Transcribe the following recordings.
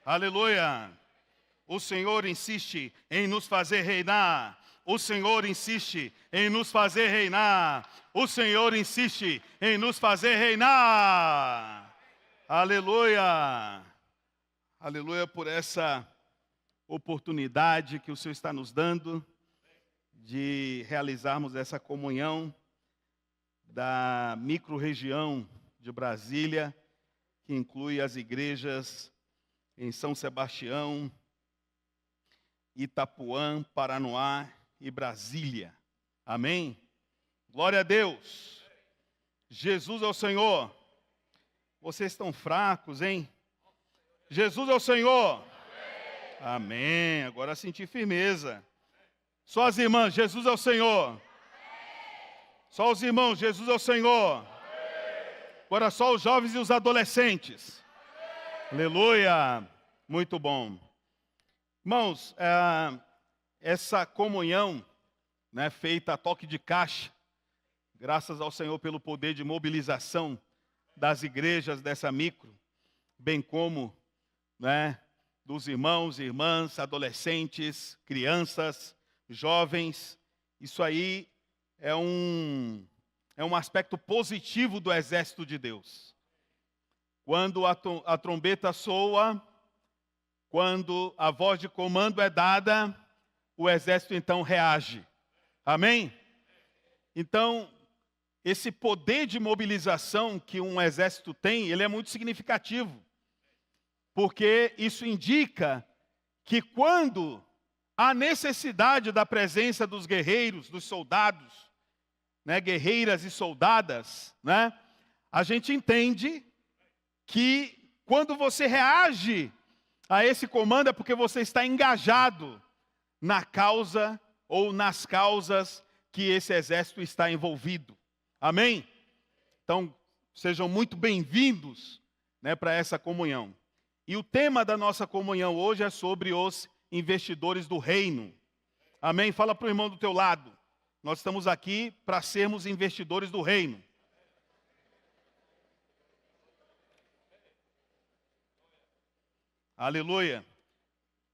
Aleluia. O Senhor insiste em nos fazer reinar. O Senhor insiste em nos fazer reinar. O Senhor insiste em nos fazer reinar. Aleluia. Aleluia por essa oportunidade que o Senhor está nos dando de realizarmos essa comunhão da microrregião de Brasília, que inclui as igrejas em São Sebastião, Itapuã, Paranoá e Brasília. Amém? Glória a Deus. Jesus é o Senhor. Vocês estão fracos, hein? Jesus é o Senhor. Amém. Agora senti firmeza. Só as irmãs, Jesus é o Senhor. Só os irmãos, Jesus é o Senhor. Agora só os jovens e os adolescentes. Aleluia. Muito bom. Irmãos, essa comunhão, feita a toque de caixa, graças ao Senhor pelo poder de mobilização das igrejas dessa micro, bem como dos irmãos e irmãs, adolescentes, crianças, jovens. Isso aí é um aspecto positivo do exército de Deus. Quando a trombeta soa, quando a voz de comando é dada, o exército então reage. Amém? Então, esse poder de mobilização que um exército tem, ele é muito significativo. Porque isso indica que quando há necessidade da presença dos guerreiros, dos soldados, guerreiras e soldadas, a gente entende que quando você reage a esse comando é porque você está engajado na causa ou nas causas que esse exército está envolvido. Amém? Então, sejam muito bem-vindos para essa comunhão. E o tema da nossa comunhão hoje é sobre os investidores do reino. Amém? Fala para o irmão do teu lado. Nós estamos aqui para sermos investidores do reino. Aleluia.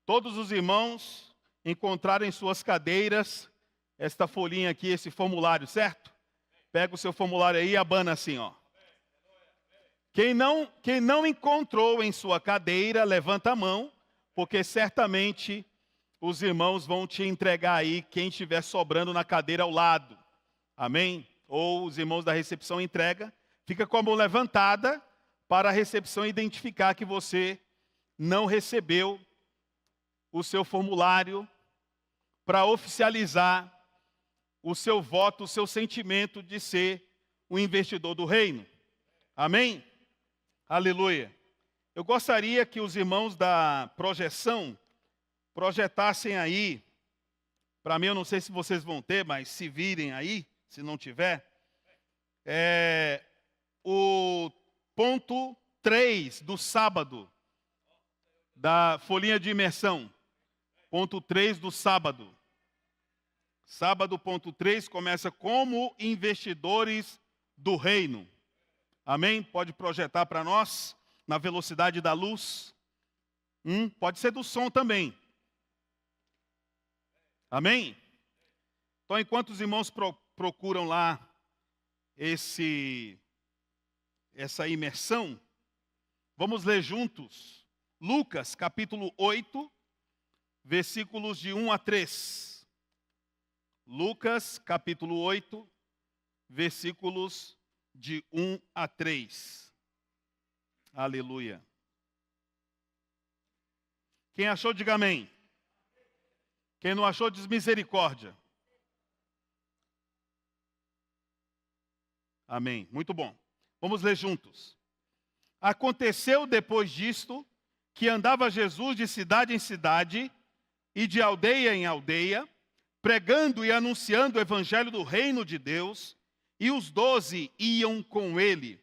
Todos os irmãos encontraram em suas cadeiras esta folhinha aqui, esse formulário, certo? Pega o seu formulário aí e abana assim, ó. Quem não encontrou em sua cadeira, levanta a mão, porque certamente os irmãos vão te entregar aí quem estiver sobrando na cadeira ao lado. Amém? Ou os irmãos da recepção entregam. Fica com a mão levantada para a recepção identificar que você não recebeu o seu formulário para oficializar o seu voto, o seu sentimento de ser um investidor do reino. Amém? Aleluia. Eu gostaria que os irmãos da projeção projetassem aí, para mim eu não sei se vocês vão ter, mas se virem aí, se não tiver, o ponto 3 do sábado, da folhinha de imersão. Ponto 3 do sábado. Sábado, ponto 3, começa como investidores do reino. Amém? Pode projetar para nós, na velocidade da luz. Pode ser do som também. Amém? Então, enquanto os irmãos procuram lá essa imersão, vamos ler juntos Lucas, capítulo 8, versículos de 1 a 3. Lucas, capítulo 8, versículos de 1 a 3. Aleluia. Quem achou, diga amém. Quem não achou, diz misericórdia. Amém. Muito bom. Vamos ler juntos. Aconteceu depois disto que andava Jesus de cidade em cidade e de aldeia em aldeia, pregando e anunciando o evangelho do reino de Deus, e os 12 iam com ele.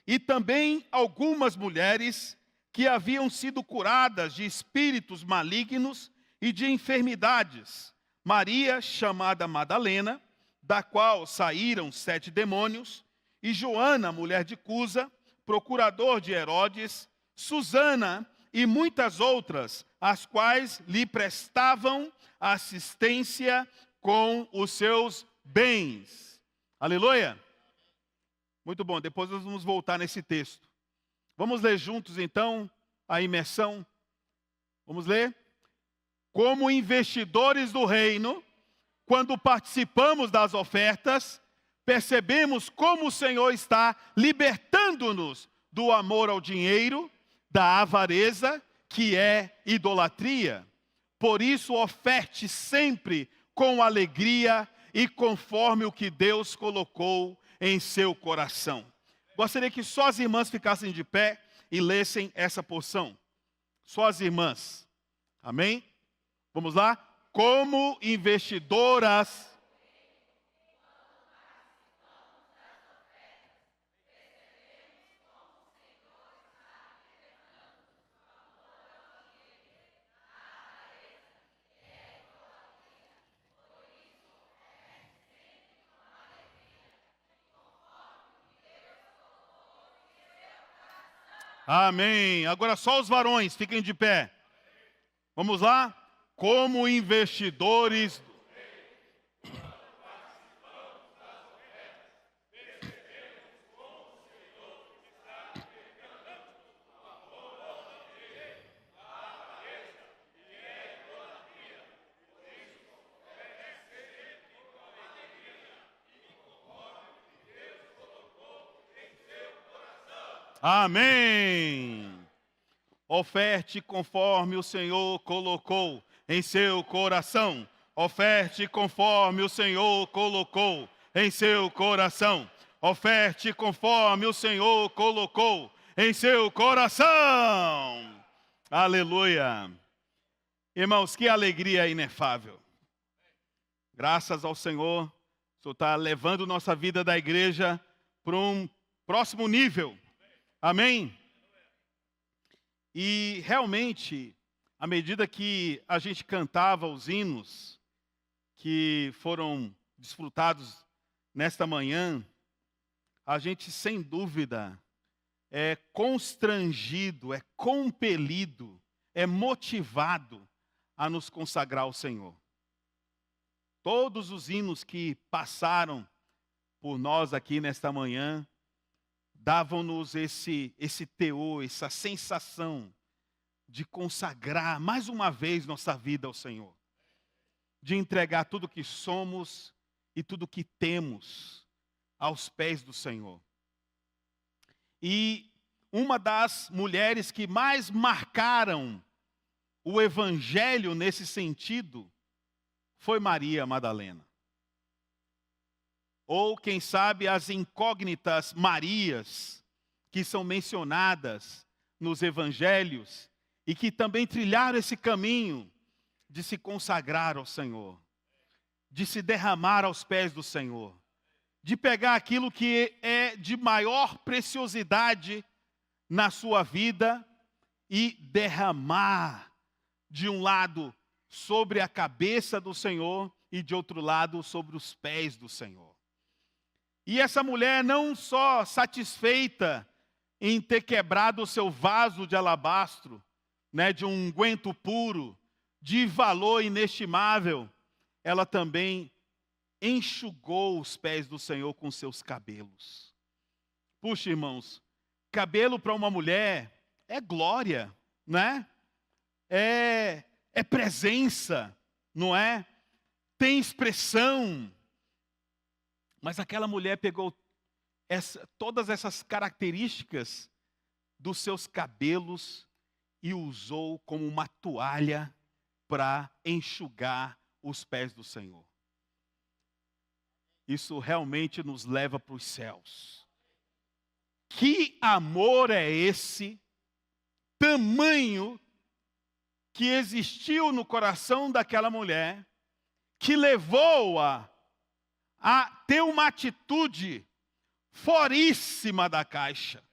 E também algumas mulheres que haviam sido curadas de espíritos malignos e de enfermidades. Maria, chamada Madalena, da qual saíram 7 demônios, e Joana, mulher de Cusa, procurador de Herodes, Susana e muitas outras, as quais lhe prestavam assistência com os seus bens. Aleluia! Muito bom, depois nós vamos voltar nesse texto. Vamos ler juntos então a imersão. Vamos ler? Como investidores do reino, quando participamos das ofertas, percebemos como o Senhor está libertando-nos do amor ao dinheiro, da avareza, que é idolatria. Por isso, oferte sempre com alegria e conforme o que Deus colocou em seu coração. Gostaria que só as irmãs ficassem de pé e lessem essa porção. Só as irmãs. Amém? Vamos lá? Como investidoras. Amém. Agora só os varões, fiquem de pé. Vamos lá? Como investidores. Amém. Oferte conforme o Senhor colocou em seu coração. Oferte conforme o Senhor colocou em seu coração. Oferte conforme o Senhor colocou em seu coração. Aleluia. Irmãos, que alegria inefável. Graças ao Senhor, o Senhor está levando nossa vida da igreja para um próximo nível. Amém? E realmente, à medida que a gente cantava os hinos que foram desfrutados nesta manhã, a gente sem dúvida é constrangido, é compelido, é motivado a nos consagrar ao Senhor. Todos os hinos que passaram por nós aqui nesta manhã davam-nos esse teor, essa sensação de consagrar mais uma vez nossa vida ao Senhor. De entregar tudo que somos e tudo que temos aos pés do Senhor. E uma das mulheres que mais marcaram o Evangelho nesse sentido foi Maria Madalena. Ou, quem sabe, as incógnitas Marias, que são mencionadas nos evangelhos, e que também trilharam esse caminho de se consagrar ao Senhor, de se derramar aos pés do Senhor, de pegar aquilo que é de maior preciosidade na sua vida e derramar, de um lado, sobre a cabeça do Senhor e de outro lado, sobre os pés do Senhor. E essa mulher não só satisfeita em ter quebrado o seu vaso de alabastro, né, de um unguento puro, de valor inestimável, ela também enxugou os pés do Senhor com seus cabelos. Puxa, irmãos, cabelo para uma mulher é glória, né? É presença, não é? Tem expressão. Mas aquela mulher pegou todas essas características dos seus cabelos e usou como uma toalha para enxugar os pés do Senhor. Isso realmente nos leva para os céus. Que amor é esse, tamanho, que existiu no coração daquela mulher, que levou-a a ter uma atitude foríssima da caixa.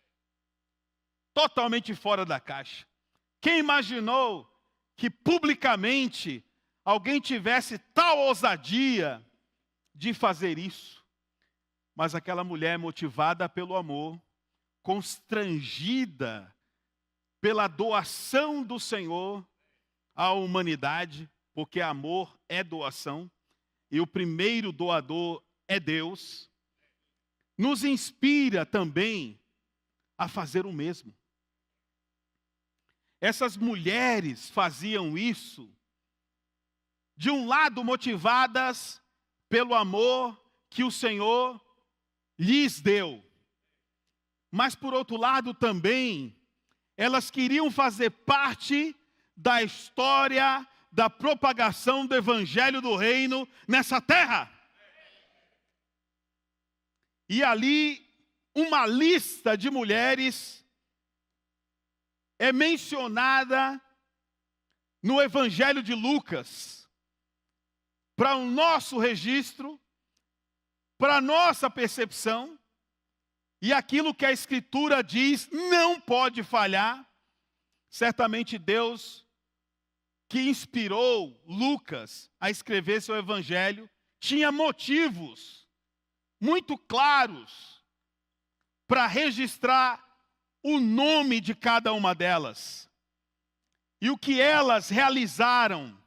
Totalmente fora da caixa. Quem imaginou que publicamente alguém tivesse tal ousadia de fazer isso? Mas aquela mulher, motivada pelo amor, constrangida pela doação do Senhor à humanidade, porque amor é doação, e o primeiro doador é Deus, nos inspira também a fazer o mesmo. Essas mulheres faziam isso, de um lado motivadas pelo amor que o Senhor lhes deu, mas por outro lado também, elas queriam fazer parte da história da propagação do Evangelho do Reino nessa terra. E ali, uma lista de mulheres é mencionada no Evangelho de Lucas, para o nosso registro, para a nossa percepção, e aquilo que a Escritura diz não pode falhar. Certamente Deus, que inspirou Lucas a escrever seu Evangelho, tinha motivos muito claros para registrar o nome de cada uma delas e o que elas realizaram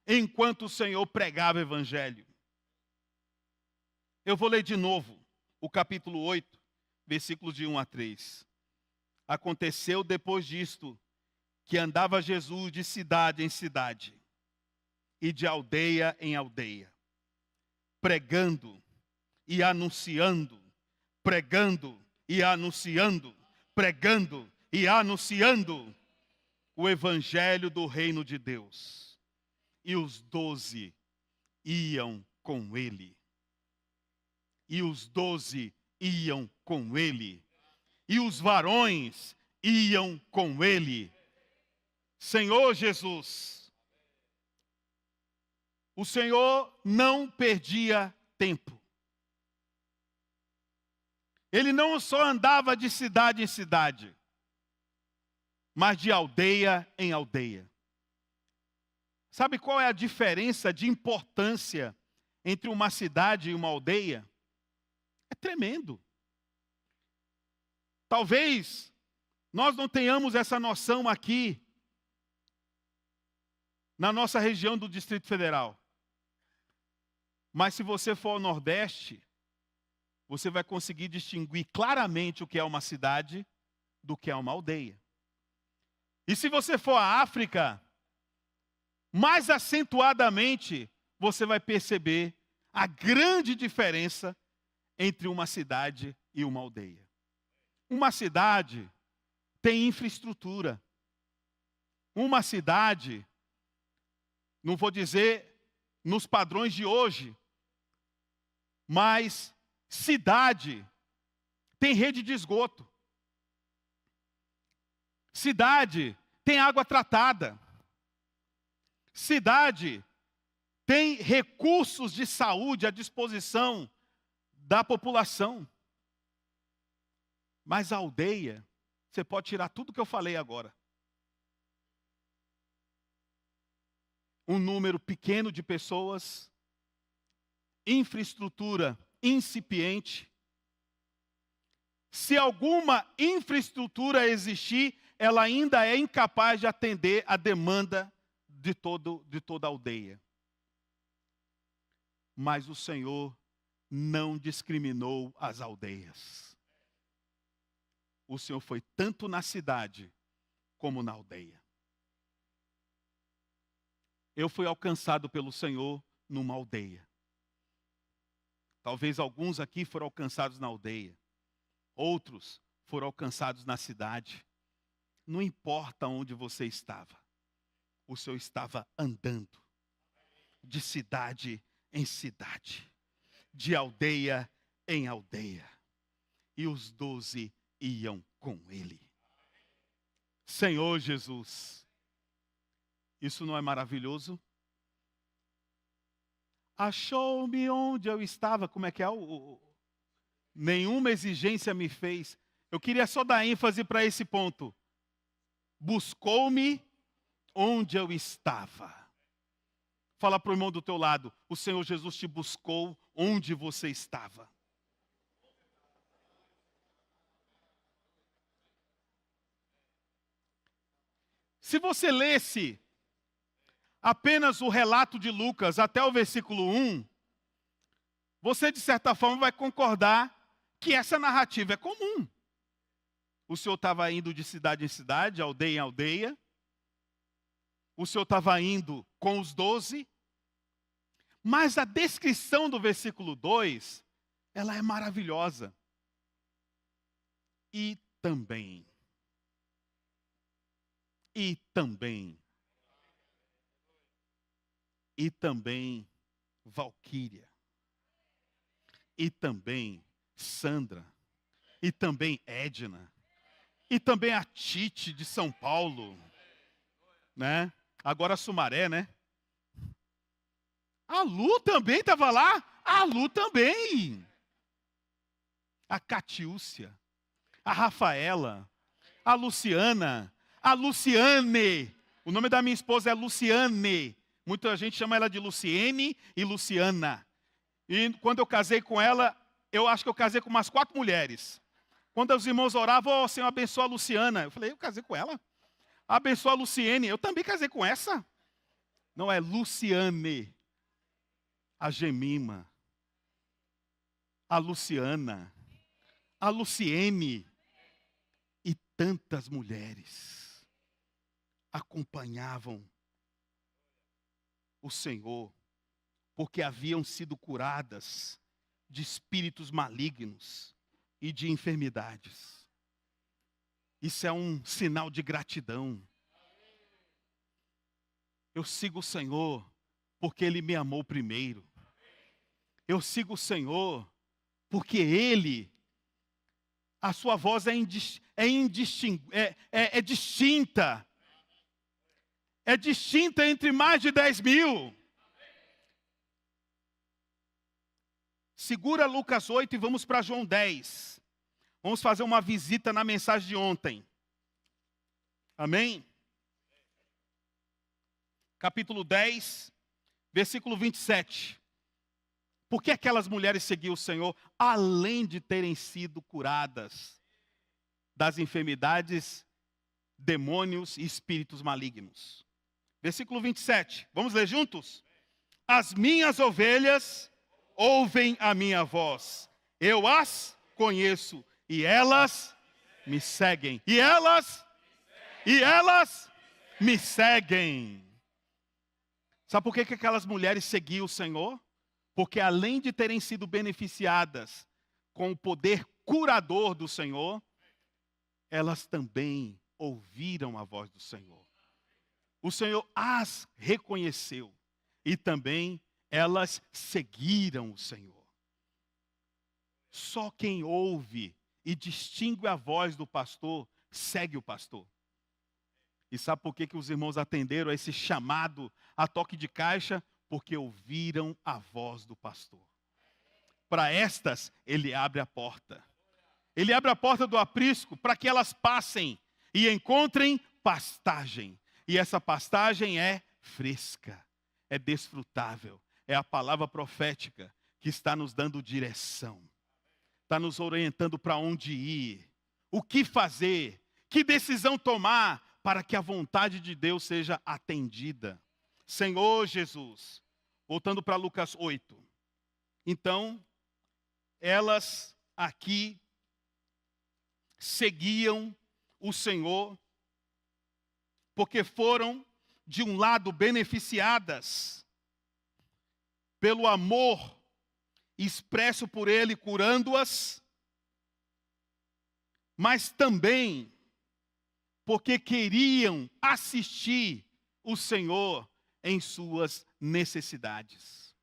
enquanto o Senhor pregava o Evangelho. Eu vou ler de novo o capítulo 8, versículos de 1 a 3. Aconteceu depois disto, que andava Jesus de cidade em cidade, e de aldeia em aldeia, pregando e anunciando, pregando e anunciando, pregando e anunciando o Evangelho do Reino de Deus. E os 12 iam com ele. E os 12 iam com ele. E os varões iam com ele. Senhor Jesus, o Senhor não perdia tempo. Ele não só andava de cidade em cidade, mas de aldeia em aldeia. Sabe qual é a diferença de importância entre uma cidade e uma aldeia? É tremendo. Talvez nós não tenhamos essa noção aqui, na nossa região do Distrito Federal. Mas se você for ao Nordeste, você vai conseguir distinguir claramente o que é uma cidade do que é uma aldeia. E se você for à África, mais acentuadamente, você vai perceber a grande diferença entre uma cidade e uma aldeia. Uma cidade tem infraestrutura. Uma cidade, não vou dizer nos padrões de hoje, mas cidade tem rede de esgoto. Cidade tem água tratada. Cidade tem recursos de saúde à disposição da população. Mas a aldeia, você pode tirar tudo que eu falei agora. Um número pequeno de pessoas, infraestrutura incipiente. Se alguma infraestrutura existir, ela ainda é incapaz de atender a demanda de toda a aldeia. Mas o Senhor não discriminou as aldeias. O Senhor foi tanto na cidade como na aldeia. Eu fui alcançado pelo Senhor numa aldeia. Talvez alguns aqui foram alcançados na aldeia. Outros foram alcançados na cidade. Não importa onde você estava. O Senhor estava andando. De cidade em cidade. De aldeia em aldeia. E os 12 iam com ele. Senhor Jesus. Isso não é maravilhoso? Achou-me onde eu estava. Como é que é? Nenhuma exigência me fez. Eu queria só dar ênfase para esse ponto. Buscou-me onde eu estava. Fala para o irmão do teu lado. O Senhor Jesus te buscou onde você estava. Se você lesse apenas o relato de Lucas até o versículo 1, você de certa forma vai concordar que essa narrativa é comum. O Senhor estava indo de cidade em cidade, aldeia em aldeia. O Senhor estava indo com os 12. Mas a descrição do versículo 2, ela é maravilhosa. E também, Valquíria, e também Sandra, e também Edna, e também a Tite de São Paulo, né? Agora Sumaré, né? A Lu também estava lá? A Lu também. A Catiúcia, a Rafaela, a Luciana, a Luciane. O nome da minha esposa é Luciane. Muita gente chama ela de Luciene e Luciana. E quando eu casei com ela, eu acho que eu casei com umas 4 mulheres. Quando os irmãos oravam, Senhor, abençoa a Luciana. Eu falei, eu casei com ela? Abençoa a Luciene. Eu também casei com essa. Não, é Luciane. A Gemima. A Luciana. A Luciene. E tantas mulheres acompanhavam o Senhor, porque haviam sido curadas de espíritos malignos e de enfermidades. Isso é um sinal de gratidão. Eu sigo o Senhor porque Ele me amou primeiro. Eu sigo o Senhor porque Ele, a sua voz é distinta. É distinta entre mais de 10 mil. Segura Lucas 8 e vamos para João 10. Vamos fazer uma visita na mensagem de ontem. Amém? Capítulo 10, versículo 27. Por que aquelas mulheres seguiam o Senhor, além de terem sido curadas das enfermidades, demônios e espíritos malignos? Versículo 27, vamos ler juntos? As minhas ovelhas ouvem a minha voz, eu as conheço e elas me seguem. E elas me seguem. Sabe por que aquelas mulheres seguiam o Senhor? Porque além de terem sido beneficiadas com o poder curador do Senhor, elas também ouviram a voz do Senhor. O Senhor as reconheceu e também elas seguiram o Senhor. Só quem ouve e distingue a voz do pastor, segue o pastor. E sabe por que os irmãos atenderam a esse chamado a toque de caixa? Porque ouviram a voz do pastor. Para estas, ele abre a porta. Ele abre a porta do aprisco para que elas passem e encontrem pastagem. E essa pastagem é fresca, é desfrutável. É a palavra profética que está nos dando direção. Está nos orientando para onde ir, o que fazer, que decisão tomar para que a vontade de Deus seja atendida. Senhor Jesus, voltando para Lucas 8. Então, elas aqui seguiam o Senhor, porque foram, de um lado, beneficiadas pelo amor expresso por Ele, curando-as, mas também porque queriam assistir o Senhor em suas necessidades.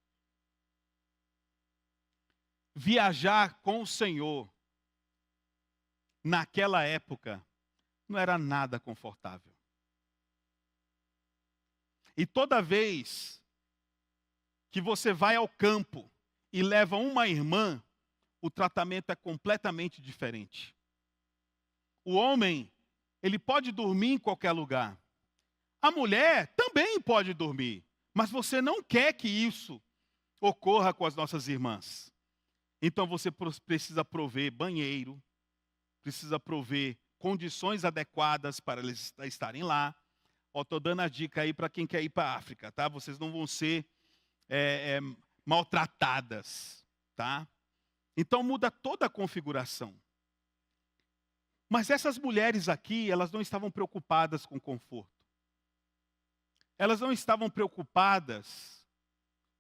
Viajar com o Senhor, naquela época, não era nada confortável. E toda vez que você vai ao campo e leva uma irmã, o tratamento é completamente diferente. O homem, ele pode dormir em qualquer lugar. A mulher também pode dormir, mas você não quer que isso ocorra com as nossas irmãs. Então você precisa prover banheiro, precisa prover condições adequadas para eles estarem lá, Estou dando a dica aí para quem quer ir para a África, tá? Vocês não vão ser maltratadas, tá? Então muda toda a configuração. Mas essas mulheres aqui, elas não estavam preocupadas com conforto. Elas não estavam preocupadas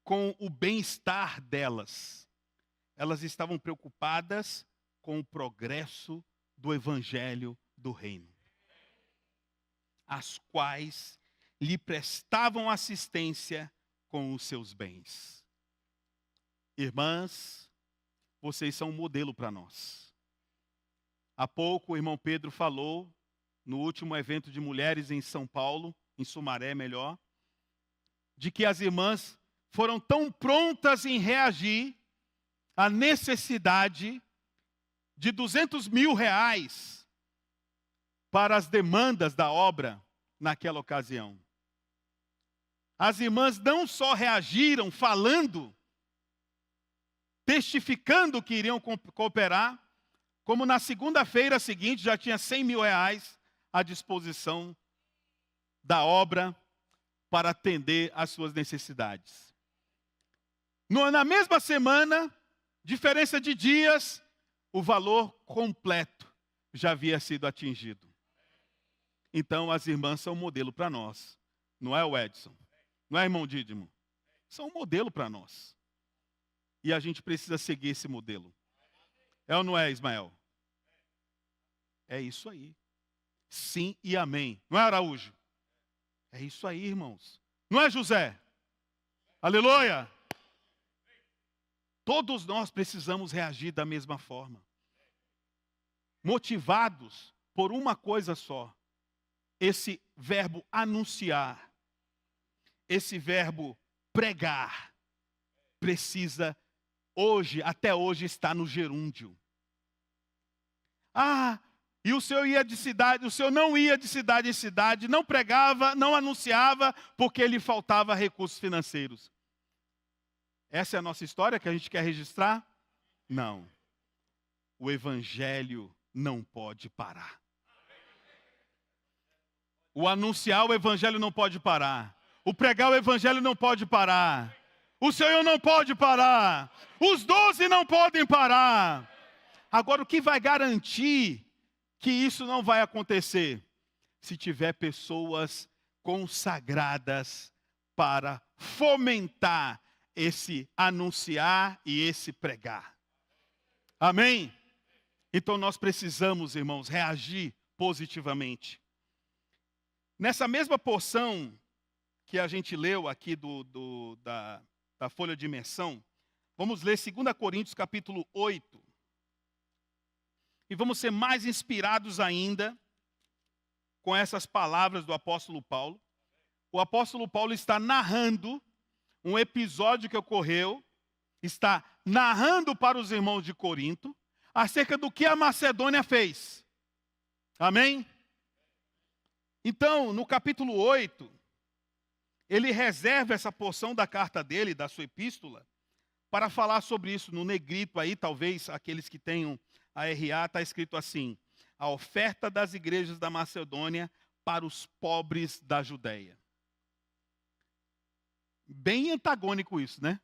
com o bem-estar delas. Elas estavam preocupadas com o progresso do evangelho do reino, as quais lhe prestavam assistência com os seus bens. Irmãs, vocês são um modelo para nós. Há pouco o irmão Pedro falou, no último evento de mulheres em São Paulo, em Sumaré melhor, de que as irmãs foram tão prontas em reagir à necessidade de R$200 mil para as demandas da obra naquela ocasião. As irmãs não só reagiram falando, testificando que iriam cooperar, como na segunda-feira seguinte já tinha R$100 mil à disposição da obra para atender às suas necessidades. Na mesma semana, diferença de dias, o valor completo já havia sido atingido. Então as irmãs são um modelo para nós. Não é o Edson? Não é, irmão Dídimo? São um modelo para nós. E a gente precisa seguir esse modelo. É ou não é, Ismael? É isso aí. Sim e amém. Não é, Araújo? É isso aí, irmãos. Não é, José? Aleluia! Todos nós precisamos reagir da mesma forma. Motivados por uma coisa só. Esse verbo anunciar, esse verbo pregar, precisa hoje, até hoje está no gerúndio. E o senhor ia de cidade, o senhor não ia de cidade em cidade, não pregava, não anunciava, porque lhe faltava recursos financeiros. Essa é a nossa história que a gente quer registrar? Não. O evangelho não pode parar. O anunciar o evangelho não pode parar. O pregar o evangelho não pode parar. O Senhor não pode parar. Os 12 não podem parar. Agora, o que vai garantir que isso não vai acontecer? Se tiver pessoas consagradas para fomentar esse anunciar e esse pregar. Amém? Então nós precisamos, irmãos, reagir positivamente. Nessa mesma porção que a gente leu aqui da folha de imersão, vamos ler 2 Coríntios capítulo 8. E vamos ser mais inspirados ainda com essas palavras do apóstolo Paulo. O apóstolo Paulo está narrando um episódio que ocorreu, está narrando para os irmãos de Corinto acerca do que a Macedônia fez. Amém? Então, no capítulo 8, ele reserva essa porção da carta dele, da sua epístola, para falar sobre isso. No negrito aí, talvez aqueles que tenham a RA, está escrito assim: a oferta das igrejas da Macedônia para os pobres da Judéia. Bem antagônico isso, né?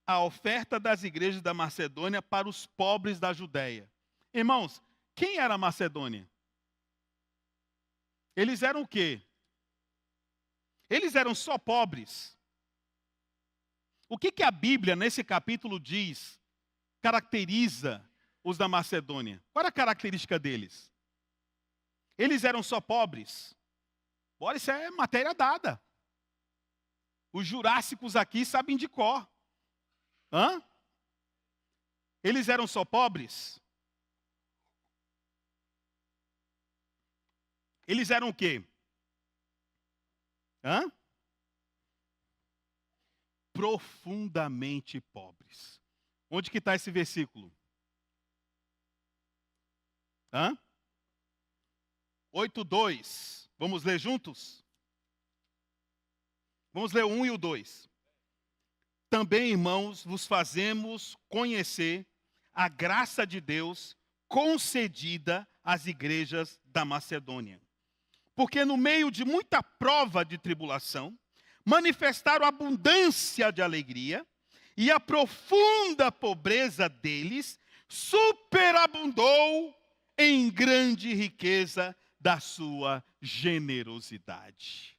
A oferta das igrejas da Macedônia para os pobres da Judéia. Irmãos, quem era a Macedônia? Eles eram o quê? Eles eram só pobres. O que a Bíblia, nesse capítulo, diz, caracteriza os da Macedônia? Qual era a característica deles? Eles eram só pobres? Bora, isso é matéria dada. Os jurássicos aqui sabem de cor. Eles eram só pobres? Eles eram o quê? Profundamente pobres. Onde que está esse versículo? 8:2. Vamos ler juntos? Vamos ler o 1 e o 2. Também, irmãos, vos fazemos conhecer a graça de Deus concedida às igrejas da Macedônia. porque no meio de muita prova de tribulação, manifestaram abundância de alegria, e a profunda pobreza deles superabundou em grande riqueza da sua generosidade.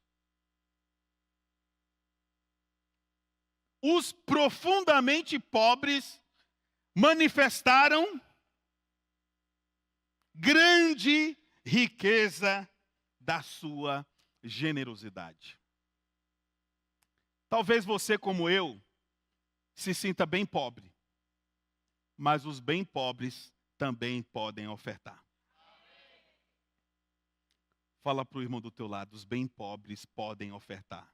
Os profundamente pobres manifestaram grande riqueza da sua generosidade. Talvez você, como eu, se sinta bem pobre, mas os bem pobres também podem ofertar. Fala para o irmão do teu lado, os bem pobres podem ofertar.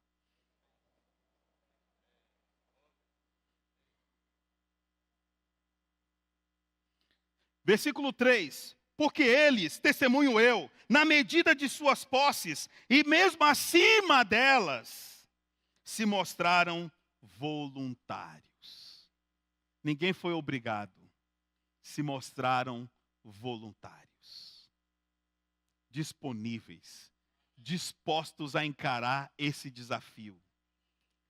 Versículo 3. Porque eles, testemunho eu, na medida de suas posses, e mesmo acima delas, se mostraram voluntários. Ninguém foi obrigado. Se mostraram voluntários. Disponíveis. Dispostos a encarar esse desafio.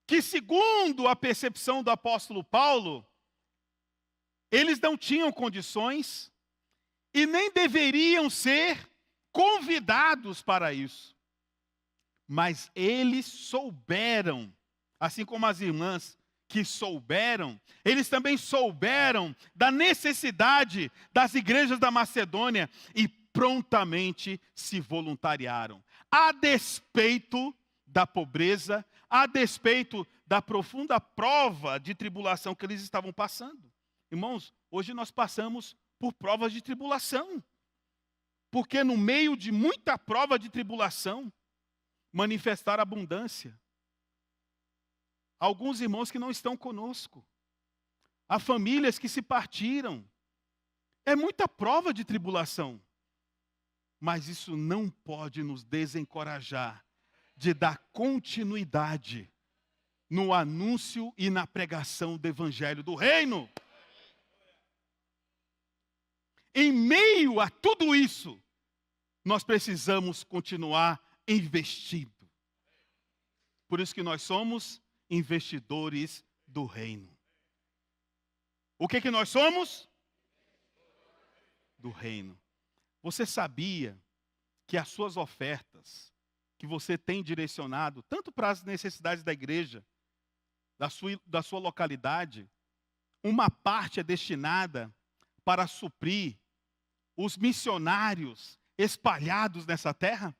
Que segundo a percepção do apóstolo Paulo, eles não tinham condições e nem deveriam ser convidados para isso. Mas eles souberam, assim como as irmãs que souberam, eles também souberam da necessidade das igrejas da Macedônia e prontamente se voluntariaram, a despeito da pobreza, a despeito da profunda prova de tribulação que eles estavam passando. Irmãos, hoje nós passamos por provas de tribulação, porque no meio de muita prova de tribulação, manifestar abundância. Alguns irmãos que não estão conosco, há famílias que se partiram, é muita prova de tribulação, mas isso não pode nos desencorajar de dar continuidade no anúncio e na pregação do evangelho do reino. Em meio a tudo isso, nós precisamos continuar investindo. Por isso que nós somos investidores do reino. O que nós somos? Do reino. Você sabia que as suas ofertas, que você tem direcionado, tanto para as necessidades da igreja, da sua localidade, uma parte é destinada para suprir os missionários espalhados nessa terra,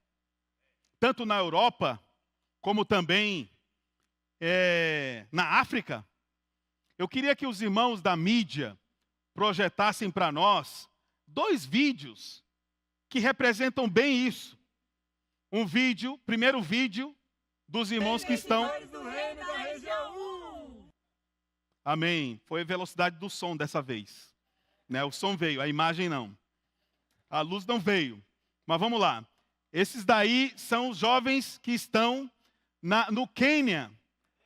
tanto na Europa, como também na África. Eu queria que os irmãos da mídia projetassem para nós 2 vídeos que representam bem isso. Primeiro vídeo dos irmãos que estão... Amém. Foi a velocidade do som dessa vez. Né? O som veio, a imagem não. A luz não veio. Mas vamos lá. Esses daí são os jovens que estão no Quênia,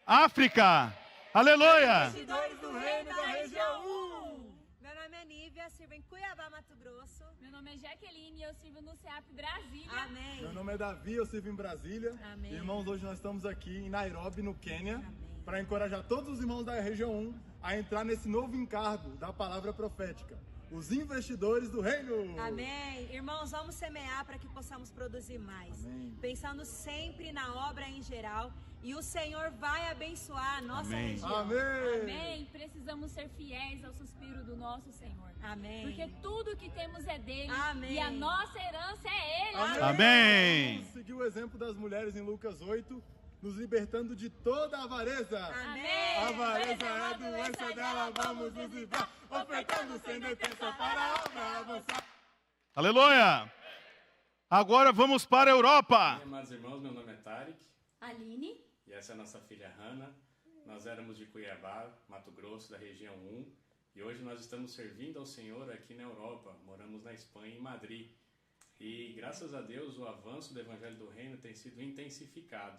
África. Aleluia! Investidores do reino da região 1. Meu nome é Nívia, sirvo em Cuiabá, Mato Grosso. Meu nome é Jaqueline e eu sirvo no CEAP Brasília. Amém. Meu nome é Davi, eu sirvo em Brasília. Amém. Irmãos, hoje nós estamos aqui em Nairobi, no Quênia, Amém. para encorajar todos os irmãos da região 1 a entrar nesse novo encargo da palavra profética. Os investidores do reino. Amém. Irmãos, vamos semear para que possamos produzir mais. Amém. Pensando sempre na obra em geral. E o Senhor vai abençoar a nossa Amém. região. Amém. Amém. Precisamos ser fiéis ao suspiro do nosso Senhor. Amém. Porque tudo que temos é dele. Amém. E a nossa herança é ele. Amém. Vamos seguir o exemplo das mulheres em Lucas 8, nos libertando de toda a avareza. Amém. A avareza é a doença dela, vamos nos livrar, ofertando sem detenção para a obra avançar. Aleluia! Agora vamos para a Europa. Amados irmãos, meu nome é Tarek Aline. e essa é a nossa filha Hannah. Nós éramos de Cuiabá, Mato Grosso, da região 1, e hoje nós estamos servindo ao Senhor aqui na Europa. Moramos na Espanha, em Madrid. E graças a Deus o avanço do Evangelho do Reino tem sido intensificado.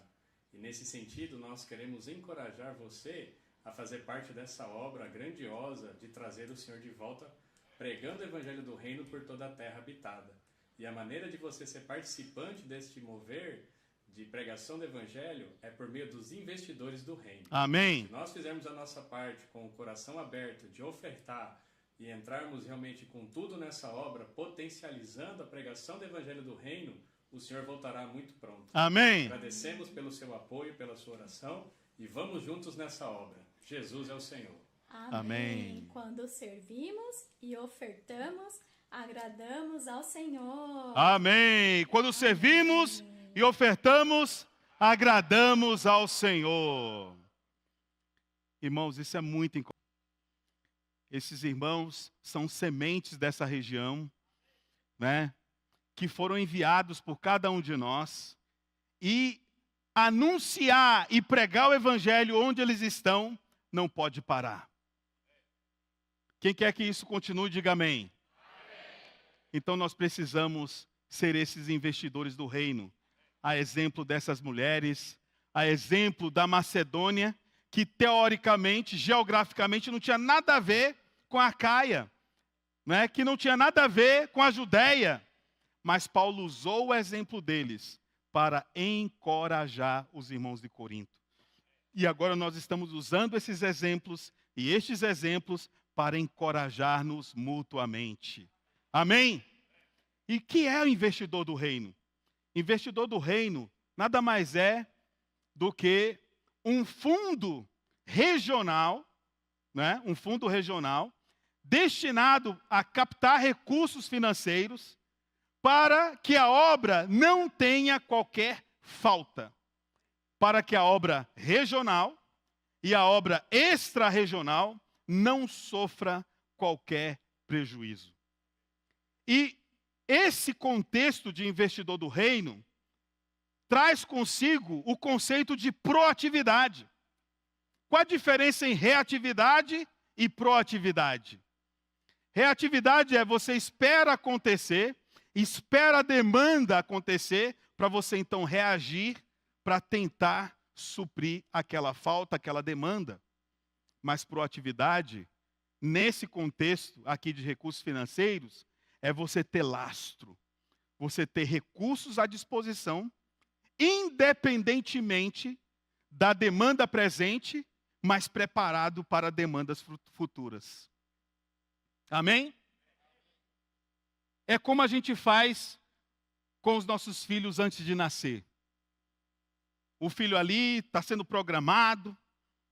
E nesse sentido nós queremos encorajar você a fazer parte dessa obra grandiosa de trazer o Senhor de volta, pregando o Evangelho do Reino por toda a terra habitada. E a maneira de você ser participante deste mover de pregação do Evangelho é por meio dos investidores do reino. Amém. Se nós fizermos a nossa parte com o coração aberto de ofertar e entrarmos realmente com tudo nessa obra, potencializando a pregação do Evangelho do reino, o Senhor voltará muito pronto. Amém. Agradecemos pelo seu apoio, pela sua oração e vamos juntos nessa obra. Jesus é o Senhor. Amém. Quando servimos e ofertamos, agradamos ao Senhor. Amém. Quando servimos e ofertamos, agradamos ao Senhor. Irmãos, isso é muito importante. Esses irmãos são sementes dessa região, né? Que foram enviados por cada um de nós. E anunciar e pregar o Evangelho onde eles estão, não pode parar. Quem quer que isso continue, diga amém. Então nós precisamos ser esses investidores do reino. A exemplo dessas mulheres, a exemplo da Macedônia, que teoricamente, geograficamente, não tinha nada a ver com a Acaia, né? Que não tinha nada a ver com a Judéia. Mas Paulo usou o exemplo deles para encorajar os irmãos de Corinto. E agora nós estamos usando esses exemplos e estes exemplos para encorajar-nos mutuamente. Amém? E que é o investidor do reino? Investidor do reino nada mais é do que um fundo regional, né? Um fundo regional destinado a captar recursos financeiros para que a obra não tenha qualquer falta. Para que a obra regional e a obra extra-regional não sofra qualquer prejuízo. E esse contexto de investidor do reino traz consigo o conceito de proatividade. Qual a diferença em reatividade e proatividade? Reatividade é você espera acontecer, espera a demanda acontecer, para você então reagir, para tentar suprir aquela falta, aquela demanda. Mas proatividade, nesse contexto aqui de recursos financeiros, é você ter lastro, você ter recursos à disposição, independentemente da demanda presente, mas preparado para demandas futuras. Amém? É como a gente faz com os nossos filhos antes de nascer. O filho ali está sendo programado,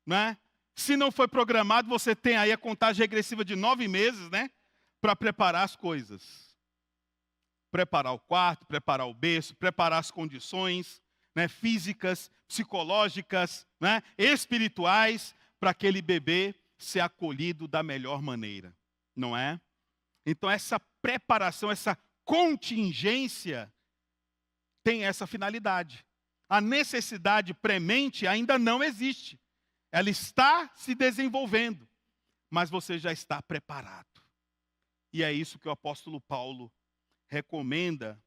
né? Se não foi programado, você tem aí a contagem regressiva de 9 meses, né? Para preparar as coisas. Preparar o quarto, preparar o berço, preparar as condições, né? Físicas, psicológicas, né? Espirituais, para aquele bebê ser acolhido da melhor maneira. Não é? Então essa preparação, essa contingência tem essa finalidade. A necessidade premente ainda não existe. Ela está se desenvolvendo, mas você já está preparado. E é isso que o apóstolo Paulo recomenda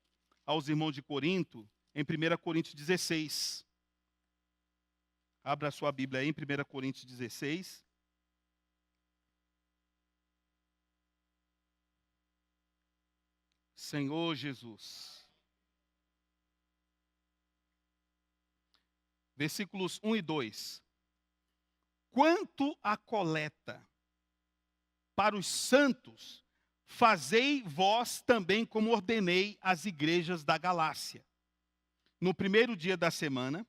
aos irmãos de Corinto, em 1 Coríntios 16. Abra a sua Bíblia aí em 1 Coríntios 16. Senhor Jesus. Versículos 1 e 2. Quanto à coleta para os santos, fazei vós também como ordenei às igrejas da Galácia. No primeiro dia da semana,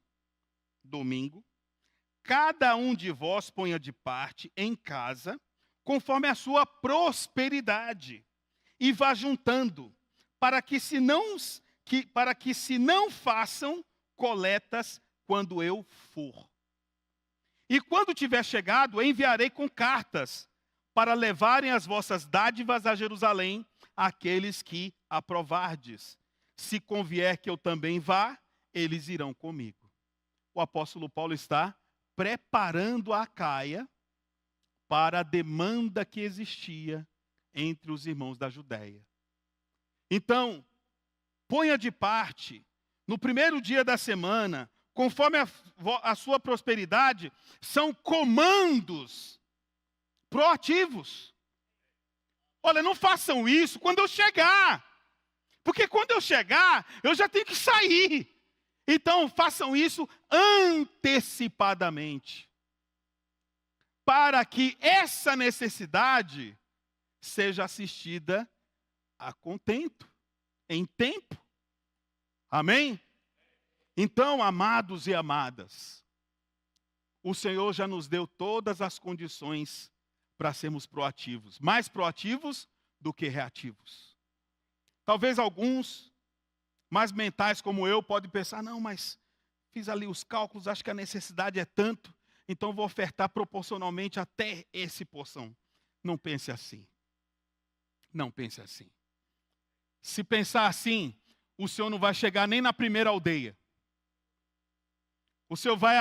domingo, cada um de vós ponha de parte em casa, conforme a sua prosperidade, e vá juntando, para que se não façam coletas quando eu for. E quando tiver chegado, enviarei com cartas, para levarem as vossas dádivas a Jerusalém, àqueles que aprovardes. Se convier que eu também vá, eles irão comigo. O apóstolo Paulo está preparando a Acaia para a demanda que existia entre os irmãos da Judéia. Então, ponha de parte, no primeiro dia da semana, conforme a sua prosperidade, são comandos proativos. Olha, não façam isso quando eu chegar, Porque quando eu chegar, eu já tenho que sair. Então, façam isso antecipadamente. Para que essa necessidade seja assistida a contento, em tempo. Amém? Então, amados e amadas, o Senhor já nos deu todas as condições para sermos proativos. Mais proativos do que reativos. Talvez alguns, mais mentais como eu, podem pensar, não, mas fiz ali os cálculos, acho que a necessidade é tanto, então vou ofertar proporcionalmente até esse porção. Não pense assim. Não pense assim. Se pensar assim, o Senhor não vai chegar nem na primeira aldeia. O Senhor vai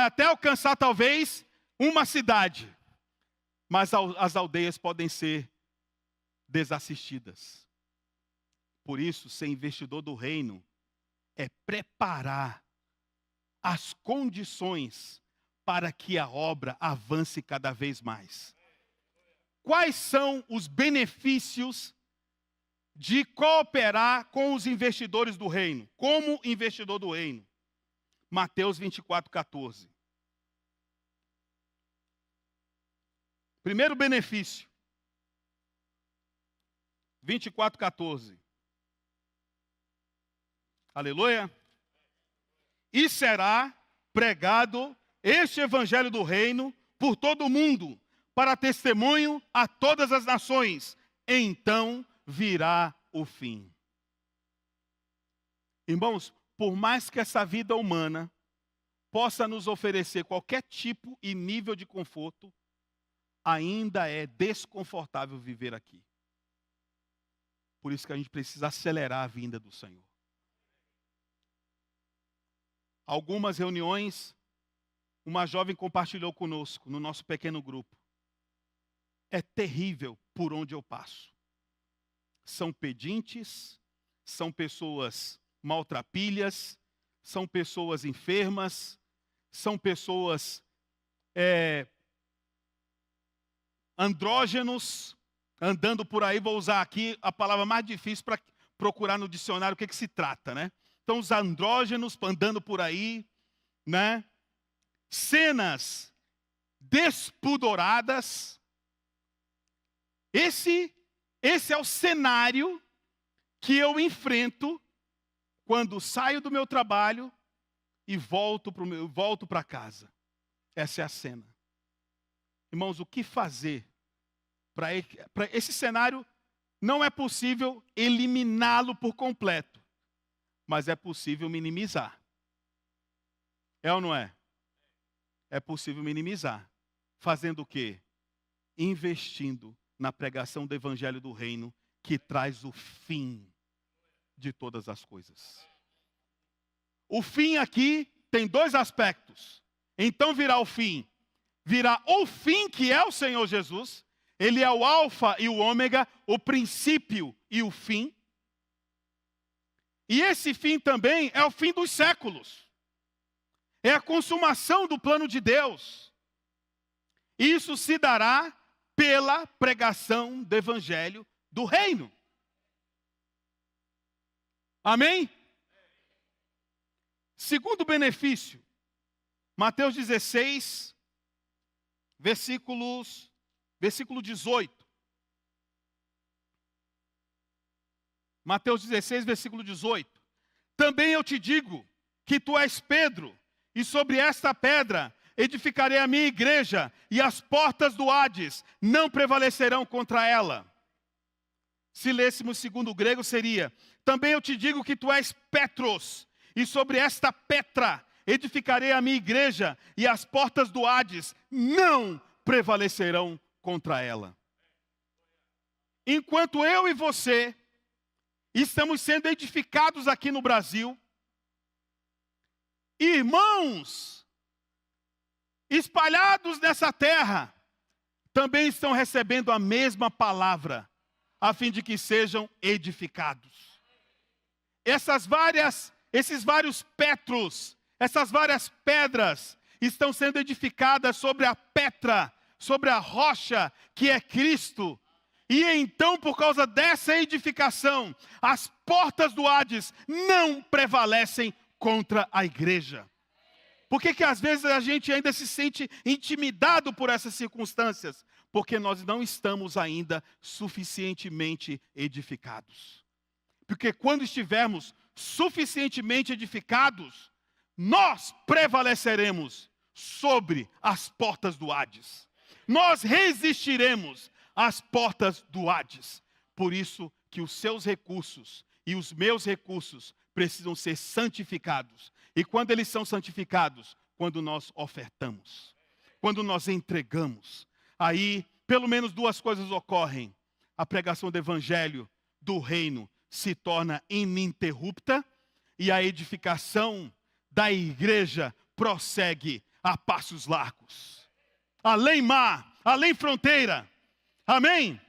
até alcançar talvez uma cidade, mas as aldeias podem ser desassistidas. Por isso, ser investidor do reino é preparar as condições para que a obra avance cada vez mais. Quais são os benefícios de cooperar com os investidores do reino? Como investidor do reino? Mateus 24:14. Primeiro benefício. 24:14. Aleluia. E será pregado este evangelho do reino por todo o mundo, para testemunho a todas as nações. Então virá o fim. Irmãos, por mais que essa vida humana possa nos oferecer qualquer tipo e nível de conforto, ainda é desconfortável viver aqui. Por isso que a gente precisa acelerar a vinda do Senhor. Algumas reuniões, uma jovem compartilhou conosco, no nosso pequeno grupo. É terrível por onde eu passo. São pedintes, são pessoas maltrapilhas, são pessoas enfermas, são pessoas andrógenos, andando por aí. Vou usar aqui a palavra mais difícil para procurar no dicionário o que se trata, né? Então, os andrógenos andando por aí, né? Cenas despudoradas. Esse é o cenário que eu enfrento quando saio do meu trabalho e volto para casa. Essa é a cena. Irmãos, o que fazer para esse cenário? Não é possível eliminá-lo por completo, mas é possível minimizar. É ou não é? É possível minimizar. Fazendo o quê? Investindo na pregação do evangelho do reino, que traz o fim de todas as coisas. O fim aqui tem dois aspectos. Então virá o fim. Virá o fim, que é o Senhor Jesus. Ele é o alfa e o ômega, o princípio e o fim. E esse fim também é o fim dos séculos. É a consumação do plano de Deus. Isso se dará pela pregação do evangelho do reino. Amém? Segundo benefício, Mateus 16, versículo 18. Mateus 16, versículo 18. Também eu te digo que tu és Pedro, e sobre esta pedra edificarei a minha igreja, e as portas do Hades não prevalecerão contra ela. Se lêssemos segundo o grego, seria: também eu te digo que tu és Petros, e sobre esta Petra edificarei a minha igreja, e as portas do Hades não prevalecerão contra ela. Enquanto eu e você estamos sendo edificados aqui no Brasil, irmãos espalhados nessa terra também estão recebendo a mesma palavra, a fim de que sejam edificados. Esses vários Petros, essas várias pedras estão sendo edificadas sobre a Petra, sobre a rocha que é Cristo. E então, por causa dessa edificação, as portas do Hades não prevalecem contra a igreja. Por que às vezes a gente ainda se sente intimidado por essas circunstâncias? Porque nós não estamos ainda suficientemente edificados. Porque quando estivermos suficientemente edificados, nós prevaleceremos sobre as portas do Hades. Nós resistiremos às portas do Hades. Por isso que os seus recursos e os meus recursos precisam ser santificados. E quando eles são santificados? Quando nós ofertamos. Quando nós entregamos. Aí, pelo menos duas coisas ocorrem. A pregação do evangelho do reino se torna ininterrupta e a edificação da igreja prossegue a passos largos. Além mar, além fronteira. Amém?